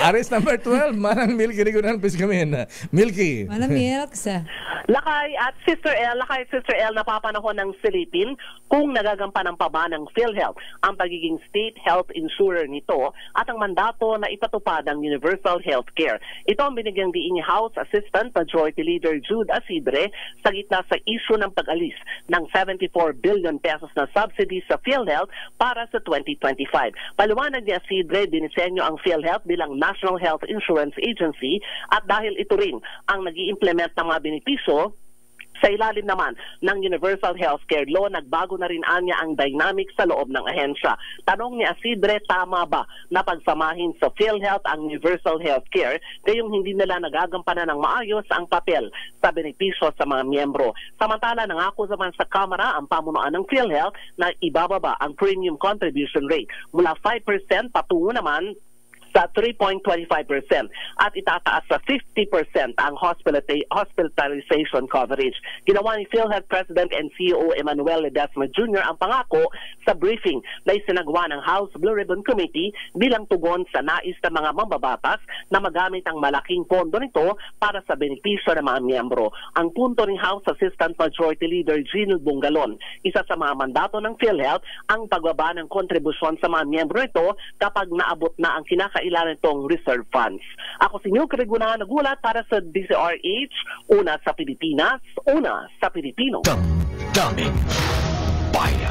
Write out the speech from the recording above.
Aris number 12, Manang Milky Rigunan Piskamin. Milky. Manang Milk sa. Lakay at Sister L, napapanahon ng silipin kung nagagampanan pa ba ng PhilHealth ang pagiging state health insurer nito at ang mandato na ipatupad ang universal health care. Ito ang binigyang diin ni House Assistant Majority Leader Jude Asidre sa gitna sa issue ng pag-alis ng 74 billion pesos na subsidy sa PhilHealth para sa 2025. Paliwanag ni Asidre, dinisenyo ang PhilHealth bilang National Health Insurance Agency at dahil ito rin ang nag-i-implement ng mga benepisyo sa ilalim naman ng Universal Healthcare Law, nagbago na rin anya ang dynamic sa loob ng ahensya. Tanong ni Asidre, tama ba na pagsamahin sa PhilHealth ang Universal Healthcare kayong hindi nila nagagampanan ng maayos ang papel sa benepisyo sa mga miyembro? Samantala, nangako naman sa Kamara ang pamunuan ng PhilHealth na ibababa ang premium contribution rate mula 5% patungo naman sa 3.25% at itataas sa 50% ang hospitalization coverage. Ginawa ni PhilHealth President and CEO Emmanuel Ledesma Jr. ang pangako sa briefing na isinagawa ng House Blue Ribbon Committee bilang tugon sa nais ng mga mambabatas na magamit ang malaking pondo nito para sa benepisyo ng mga miyembro. Ang punto ni House Assistant Majority Leader Gino Bungalon, isa sa mga mandato ng PhilHealth ang pagbaba ng kontribusyon sa mga miyembro nito kapag naabot na ang kinakailangan itong reserve funds. Ako si Milky Rigunan, nagulat para sa DZRH, una sa Pilipinas, una sa Pilipino. Daming bayan.